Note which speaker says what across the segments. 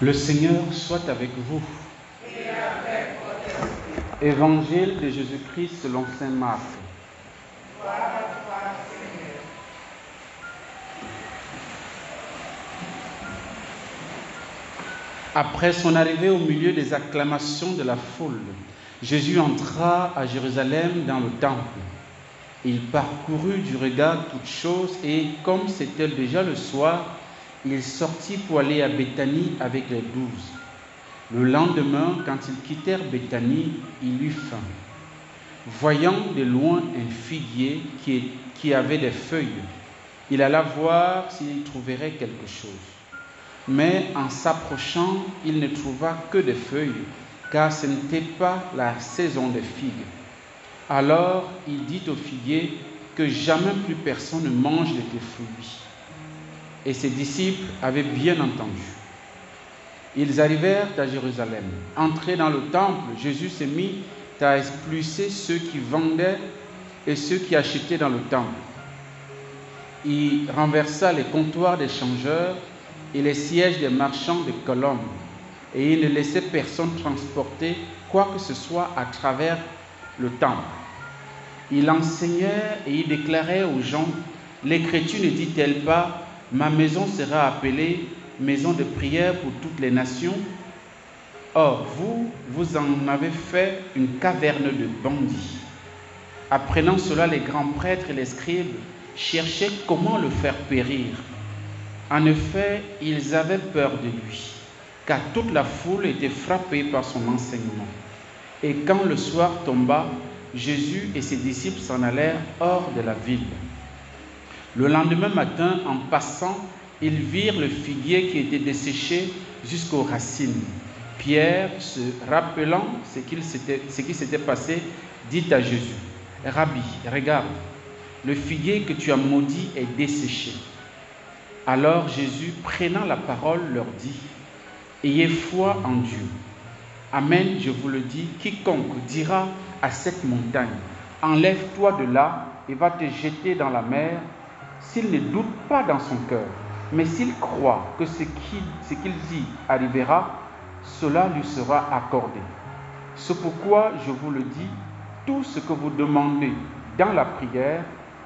Speaker 1: Le Seigneur soit avec vous.
Speaker 2: Et avec votre esprit.
Speaker 1: Évangile de Jésus-Christ selon saint Marc.
Speaker 2: Gloire à toi, Seigneur.
Speaker 1: Après son arrivée au milieu des acclamations de la foule, Jésus entra à Jérusalem dans le temple. Il parcourut du regard toutes choses et, comme c'était déjà le soir, il sortit pour aller à Béthanie avec les 12. Le lendemain, quand ils quittèrent Béthanie, il eut faim. Voyant de loin un figuier qui avait des feuilles, il alla voir s'il y trouverait quelque chose. Mais en s'approchant, il ne trouva que des feuilles, car ce n'était pas la saison des figues. Alors il dit au figuier que jamais plus personne ne mange de tes fruits. Et ses disciples avaient bien entendu. Ils arrivèrent à Jérusalem. Entrés dans le temple, Jésus se mit à expulser ceux qui vendaient et ceux qui achetaient dans le temple. Il renversa les comptoirs des changeurs et les sièges des marchands de colombes, et il ne laissait personne transporter quoi que ce soit à travers le temple. Il enseignait et il déclarait aux gens: l'Écriture ne dit-elle pas, ma maison sera appelée maison de prière pour toutes les nations? Or, vous en avez fait une caverne de bandits. Apprenant cela, les grands prêtres et les scribes cherchaient comment le faire périr. En effet, ils avaient peur de lui, car toute la foule était frappée par son enseignement. Et quand le soir tomba, Jésus et ses disciples s'en allèrent hors de la ville. Le lendemain matin, en passant, ils virent le figuier qui était desséché jusqu'aux racines. Pierre, se rappelant ce qui s'était passé, dit à Jésus: Rabbi, regarde, le figuier que tu as maudit est desséché. Alors Jésus, prenant la parole, leur dit: ayez foi en Dieu. Amen, je vous le dis, quiconque dira à cette montagne: enlève-toi de là et va te jeter dans la mer, s'il ne doute pas dans son cœur, mais s'il croit que ce qu'il dit arrivera, cela lui sera accordé. C'est pourquoi je vous le dis, tout ce que vous demandez dans la prière,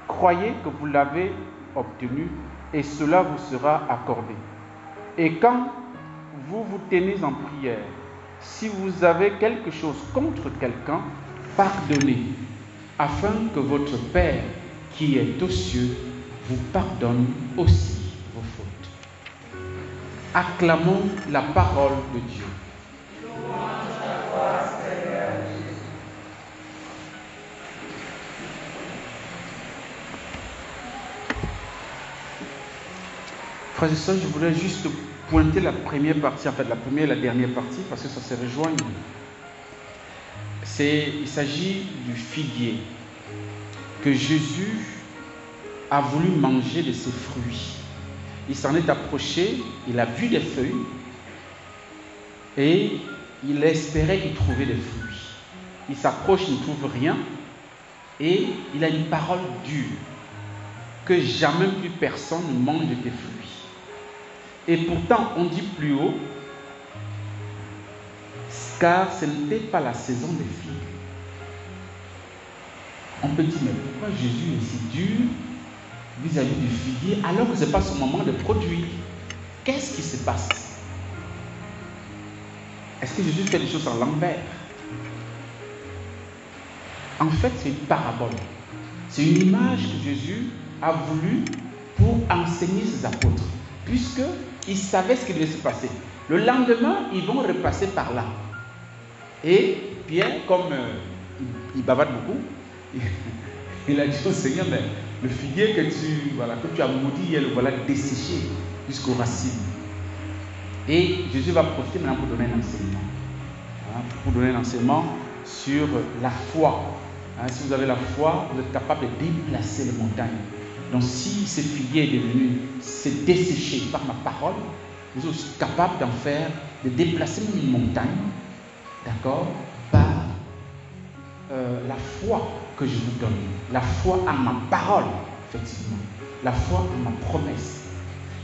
Speaker 1: croyez que vous l'avez obtenu et cela vous sera accordé. Et quand vous vous tenez en prière, si vous avez quelque chose contre quelqu'un, pardonnez, afin que votre Père qui est aux cieux vous pardonne aussi vos fautes. Acclamons la parole de Dieu.
Speaker 2: Louange à toi, Seigneur Jésus.
Speaker 1: Frères et sœurs, je voudrais juste pointer la première partie, en fait la première et la dernière partie, parce que ça se rejoigne. Il s'agit du figuier que Jésus a voulu manger de ses fruits. Il s'en est approché, il a vu des feuilles et il espérait y trouver des fruits. Il s'approche, il ne trouve rien et il a une parole dure que jamais plus personne ne mange de tes fruits. Et pourtant, on dit plus haut, car ce n'était pas la saison des figues. On peut dire, mais pourquoi Jésus est si dur vis-à-vis du figuier alors que ce n'est pas son moment de produire? Qu'est-ce qui se passe? Est-ce que Jésus fait des choses en l'envers? En fait, c'est une parabole. C'est une image que Jésus a voulu pour enseigner ses apôtres, puisqu'ils savaient ce qui devait se passer. Le lendemain, ils vont repasser par là. Et Pierre, comme il bavarde beaucoup, il a dit au Seigneur, mais le figuier que tu as maudit hier, le voilà desséché jusqu'aux racines. Et Jésus va profiter maintenant pour donner un enseignement. Pour donner un enseignement sur la foi. Si vous avez la foi, vous êtes capable de déplacer les montagnes. Donc si ce figuier est devenu, c'est desséché par ma parole, vous êtes aussi capable de déplacer une montagne, d'accord, par la foi que je vous donne, la foi en ma parole, effectivement, la foi en ma promesse.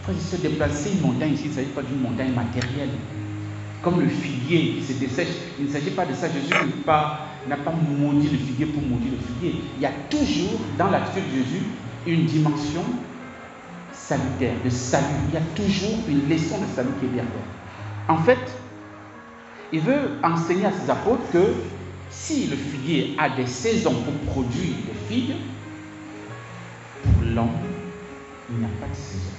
Speaker 1: Frère, se déplacer une montagne ici, il ne s'agit pas d'une montagne matérielle, Comme le figuier qui se dessèche. Il ne s'agit pas de ça. Jésus n'a pas maudit le figuier pour maudire le figuier. Il y a toujours dans l'attitude de Jésus une dimension salutaire, de salut. Il y a toujours une leçon de salut qui est derrière. En fait, il veut enseigner à ses apôtres que si le figuier a des saisons pour produire des figues, pour l'homme, il n'y a pas de saison.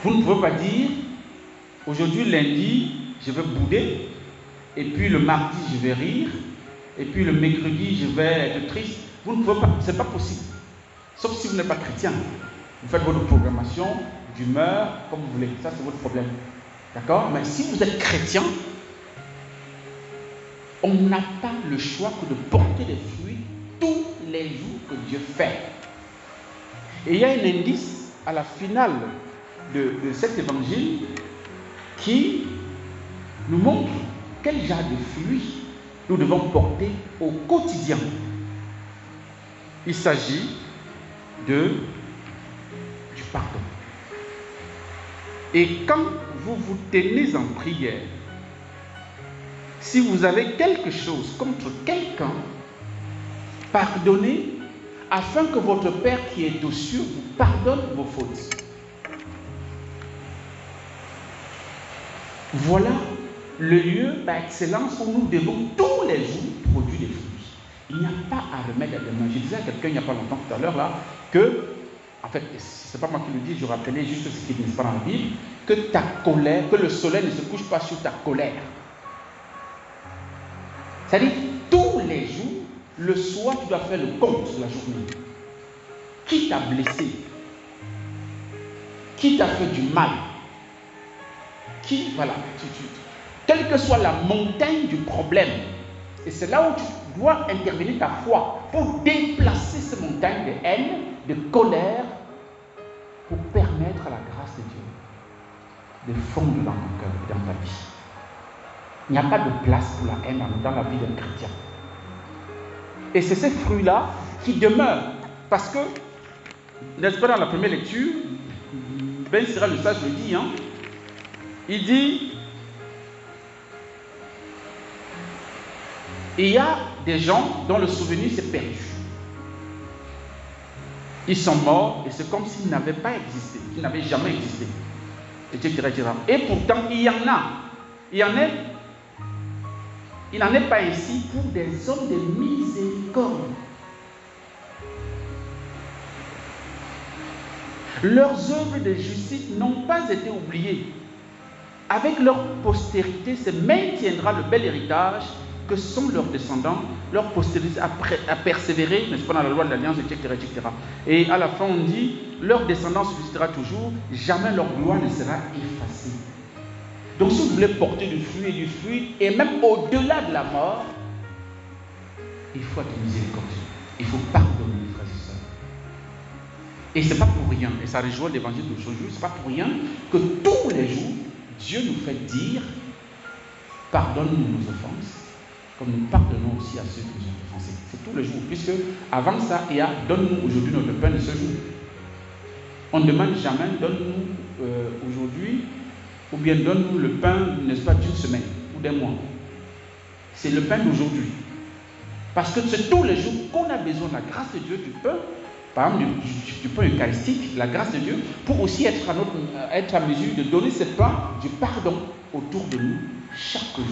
Speaker 1: Vous ne pouvez pas dire, aujourd'hui lundi, je vais bouder, et puis le mardi, je vais rire, et puis le mercredi, je vais être triste. Vous ne pouvez pas, ce n'est pas possible. Sauf si vous n'êtes pas chrétien. Vous faites votre programmation d'humeur comme vous voulez. Ça, c'est votre problème. D'accord? Mais si vous êtes chrétien, on n'a pas le choix que de porter des fruits tous les jours que Dieu fait. Et il y a un indice à la finale de cet évangile qui nous montre quel genre de fruits nous devons porter au quotidien. Il s'agit du pardon. Et quand vous vous tenez en prière, si vous avez quelque chose contre quelqu'un, pardonnez afin que votre Père qui est aux cieux vous pardonne vos fautes. Voilà le lieu par excellence où nous devons tous les jours produire des fruits. Il n'y a pas à remettre à demain. Je disais à quelqu'un il n'y a pas longtemps tout à l'heure là que, en fait, ce n'est pas moi qui le dis, je rappelais juste ce qui n'est pas dans la Bible, que ta colère, que le soleil ne se couche pas sur ta colère. C'est-à-dire, tous les jours, le soir, tu dois faire le compte de la journée. Qui t'a blessé? Qui t'a fait du mal? Voilà, quelle que soit la montagne du problème, et c'est là où tu dois intervenir ta foi pour déplacer ces montagnes de haine, de colère, pour permettre à la grâce de Dieu de fondre dans ton cœur et dans ta vie. Il n'y a pas de place pour la haine dans la vie d'un chrétien. Et c'est ces fruits-là qui demeurent. Parce que, n'est-ce pas, dans la première lecture, Ben Sira le sage le dit, hein, il dit, il y a des gens dont le souvenir s'est perdu. Ils sont morts et c'est comme s'ils n'avaient pas existé, qu'ils n'avaient jamais existé, etc., etc. Et pourtant, il n'en est pas ainsi pour des hommes de miséricorde. Leurs œuvres de justice n'ont pas été oubliées. Avec leur postérité se maintiendra le bel héritage que sont leurs descendants, leur postérité a persévéré, n'est-ce pas, dans la loi de l'Alliance, etc., etc. Et à la fin, on dit, leur descendance subsistera toujours, jamais leur gloire ne sera effacée. Donc, si vous voulez porter du fruit, et même au-delà de la mort, il faut être miséricordieux. Il faut pardonner, les frères et sœurs. Et ce n'est pas pour rien, et ça rejoint l'évangile d'aujourd'hui, ce n'est pas pour rien que tous les jours, Dieu nous fait dire, pardonne-nous nos offenses, comme nous pardonnons aussi à ceux qui nous ont offensés. C'est tous les jours, puisque avant ça, il y a donne-nous aujourd'hui notre pain de ce jour. On ne demande jamais, donne-nous aujourd'hui, ou bien donne-nous le pain, n'est-ce pas, d'une semaine ou d'un mois. C'est le pain d'aujourd'hui. Parce que c'est tous les jours qu'on a besoin de la grâce de Dieu, du pain, par exemple du pain eucharistique, la grâce de Dieu, pour aussi être à mesure de donner ce pain du pardon autour de nous chaque jour.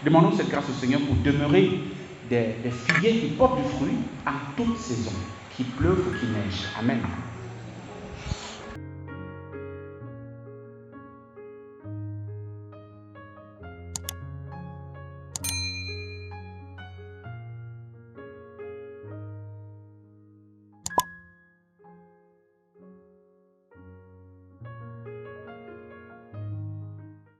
Speaker 1: Demandons cette grâce au Seigneur pour demeurer des figuiers qui portent du fruit en toute saison, qu'il pleuve ou qu'il neige. Amen.